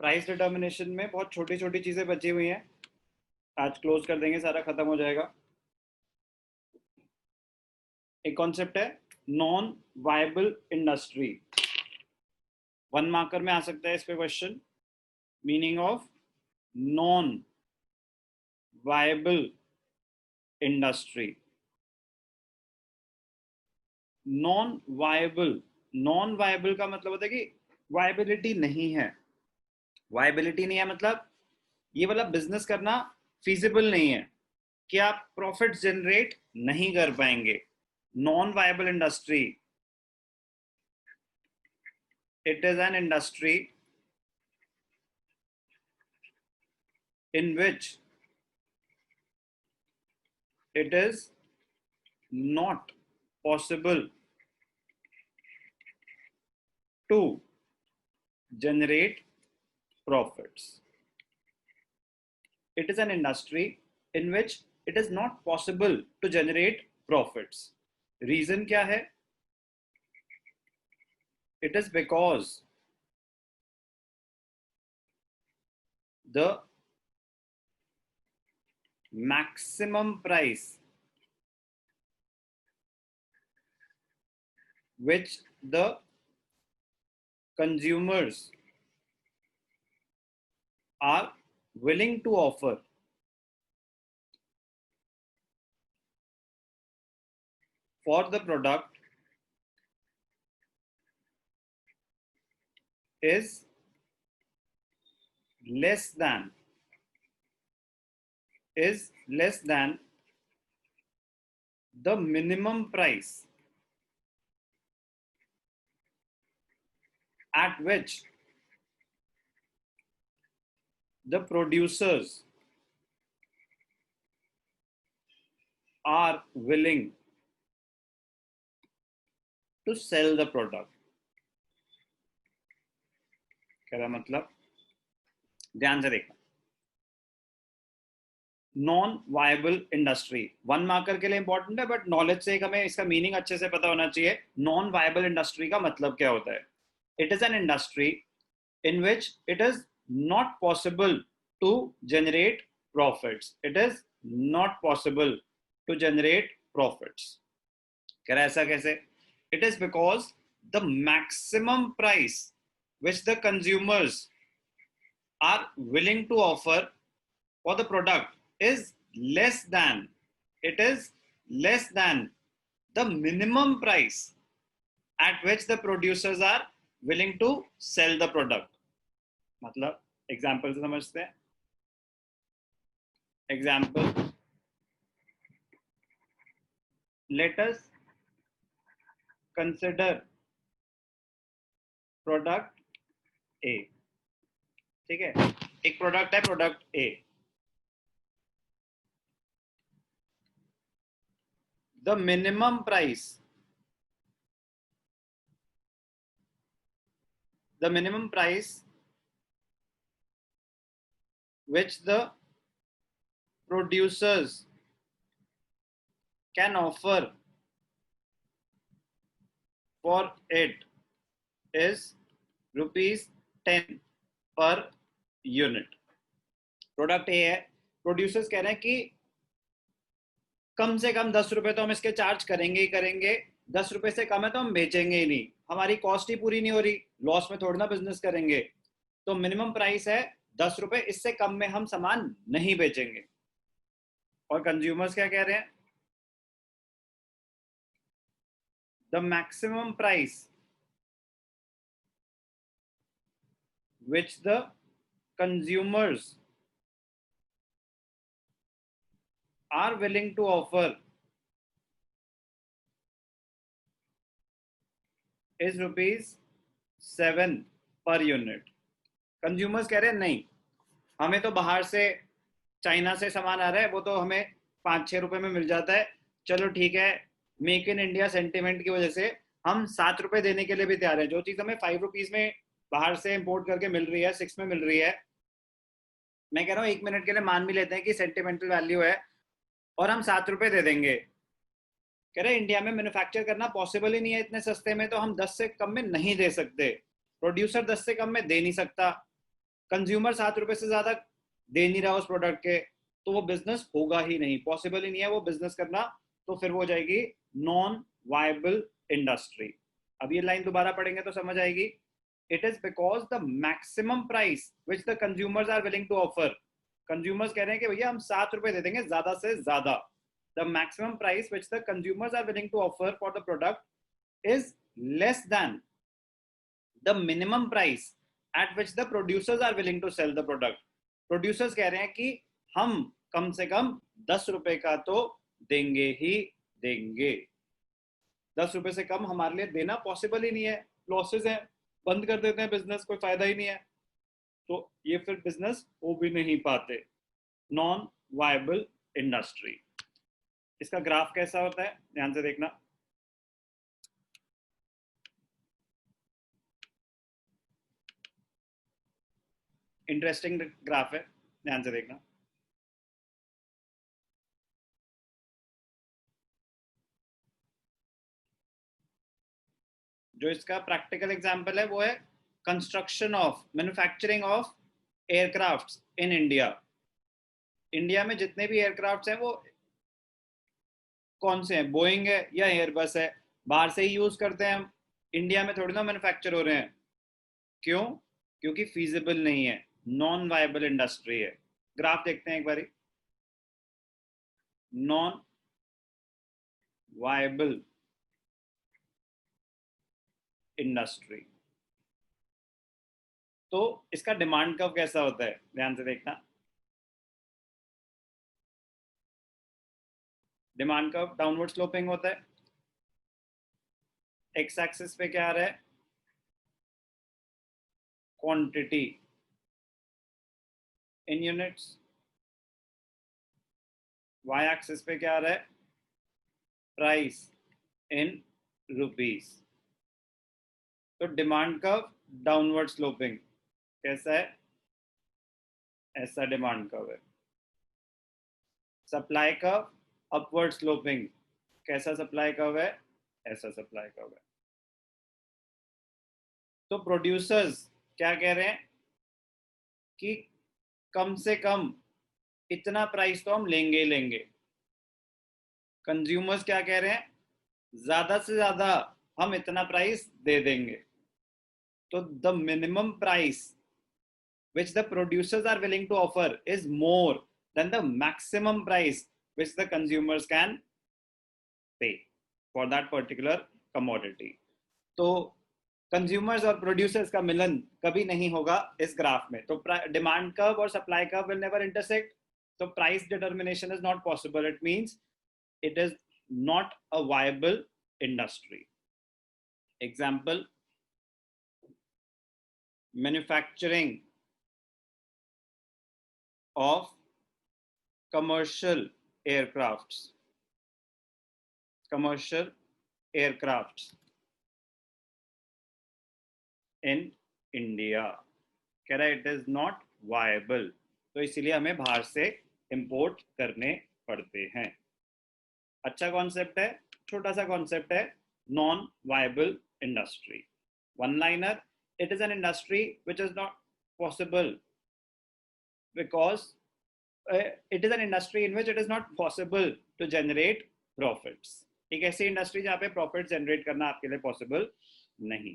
Price determination में बहुत छोटी छोटी चीजें बची हुई हैं, आज क्लोज कर देंगे, सारा खत्म हो जाएगा। एक कॉन्सेप्ट है नॉन वायबल इंडस्ट्री। 1 मार्कर में आ सकता है इस पे question. Meaning of non viable industry. Non viable, non viable का मतलब होता है कि वायबिलिटी नहीं है। वायबिलिटी नहीं है मतलब ये वाला बिजनेस करना फिजिबल नहीं है, कि आप प्रॉफिट जनरेट नहीं कर पाएंगे। Non viable industry, it is an industry in which it is not possible to generate profits. It is an industry in which it is not possible to generate profits. Reason क्या है? It is because the maximum price which the consumers are willing to offer for the product is less than the minimum price at which the producers are willing to sell the product. क्या मतलब? ध्यान से देखना। Non viable industry 1 marker के लिए important है, but knowledge से एक हमें इसका मीनिंग अच्छे से पता होना चाहिए। नॉन वायबल इंडस्ट्री का मतलब क्या होता है? It is an industry in which it is not possible to generate profits. It is not possible to generate profits. कह रहा है ऐसा कैसे? It is because the maximum price which the consumers are willing to offer for the product is less than the minimum price at which the producers are willing to sell the product. मतलब example से समझते हैं। Example, let us consider product A। ठीक है, एक product है, product A। The minimum price which the producers can offer for it is ₹10 per unit। Product ए है, producers कह रहे हैं कि कम से कम 10 रुपए तो हम इसके चार्ज करेंगे ही करेंगे, 10 रुपए से कम है तो हम बेचेंगे ही नहीं, हमारी कॉस्ट ही पूरी नहीं हो रही, लॉस में थोड़ा ना बिजनेस करेंगे। तो मिनिमम प्राइस है 10 रुपए, इससे कम में हम सामान नहीं बेचेंगे। और कंज्यूमर्स क्या कह रहे हैं? The maximum price which the consumers are willing to offer is ₹7 per unit। Consumers कह रहे हैं नहीं, हमें तो बाहर से चाइना से सामान आ रहा है, वो तो हमें 5-6 रुपए में मिल जाता है, चलो ठीक है, मेक इन इंडिया सेंटिमेंट की वजह से हम 7 रुपए देने के लिए भी तैयार है। जो चीज हमें 5 रुपीज में बाहर से इंपोर्ट करके मिल रही है, 6 में मिल रही है, मैं कह रहा हूँ 1 मिनट के लिए मान भी लेते हैं कि सेंटिमेंटल वैल्यू है, और हम 7 रुपए दे देंगे। कह रहे इंडिया में मैन्युफैक्चर करना पॉसिबल ही नहीं है इतने सस्ते में, तो हम 10 से कम में नहीं दे सकते। प्रोड्यूसर 10 से कम में दे नहीं सकता, कंज्यूमर 7 रुपए से ज्यादा दे नहीं रहा उस प्रोडक्ट के, तो वो बिजनेस होगा ही नहीं, पॉसिबल ही नहीं है वो बिजनेस करना, तो फिर वो हो जाएगी नॉन वायबल इंडस्ट्री। अब ये लाइन दोबारा पढ़ेंगे तो समझ आएगी। It is because the maximum price which the consumers are willing to offer, consumers कह रहे हैं कि भैया हम 7 रुपए दे देंगे ज्यादा से ज्यादा, the maximum price which the consumers are willing to offer for the product is less than the minimum price at which the producers are willing to sell the product. Producers कह रहे हैं कि हम कम से कम 10 रुपए का तो देंगे ही देंगे, 10 रुपए से कम हमारे लिए देना पॉसिबल ही नहीं है, लॉसेस है, बंद कर देते हैं बिजनेस, कोई फायदा ही नहीं है, तो ये फिर बिजनेस हो भी नहीं पाते, नॉन वायबल इंडस्ट्री। इसका ग्राफ कैसा होता है ध्यान से देखना, इंटरेस्टिंग ग्राफ है, ध्यान से देखना। जो इसका प्रैक्टिकल एग्जांपल है वो है construction of manufacturing of aircrafts in India. India में जितने भी एयरक्राफ्ट्स हैं वो कौन से हैं, बोइंग है या एयरबस है, बाहर से ही यूज करते हैं हम, इंडिया में थोड़ी ना मैन्युफैक्चर हो रहे हैं, क्यों, क्योंकि फीजिबल नहीं है, नॉन वायबल इंडस्ट्री है। ग्राफ देखते हैं एक बारी, नॉन वायबल इंडस्ट्री, तो इसका डिमांड कर्व कैसा होता है ध्यान से देखना। डिमांड कर्व डाउनवर्ड स्लोपिंग होता है, एक्स एक्सिस पे क्या आ रहा है, quantity in units, Y axis पे क्या आ रहा है, प्राइस इन रुपीस। तो डिमांड कर्व डाउनवर्ड स्लोपिंग कैसा है, ऐसा डिमांड कर्व है। सप्लाई कर्व अपवर्ड स्लोपिंग, कैसा सप्लाई कर्व है, ऐसा सप्लाई कर्व है। तो प्रोड्यूसर्स क्या कह रहे हैं कि कम से कम इतना प्राइस तो हम लेंगे ही लेंगे, कंज्यूमर्स क्या कह रहे हैं, ज्यादा से ज्यादा हम इतना प्राइस दे देंगे। तो the minimum price which the producers are willing to offer is more than the maximum price which the consumers can pay for that particular commodity. तो कंज्यूमर्स और प्रोड्यूसर्स का मिलन कभी नहीं होगा इस ग्राफ में, तो डिमांड कर्व और supply curve will never intersect, तो price determination is not possible, it means it is not a viable industry. Example, manufacturing of commercial aircrafts, commercial aircrafts in India, कह रहा है इट इज नॉट वायबल, तो इसीलिए हमें बाहर से import करने पड़ते हैं। अच्छा कॉन्सेप्ट है, छोटा सा कॉन्सेप्ट है, non viable industry. One liner, it is an industry which is not possible because it is an industry in which it is not possible to generate profits। एक ऐसी इंडस्ट्री जहाँ पे प्रॉफिट जनरेट करना आपके लिए possible नहीं।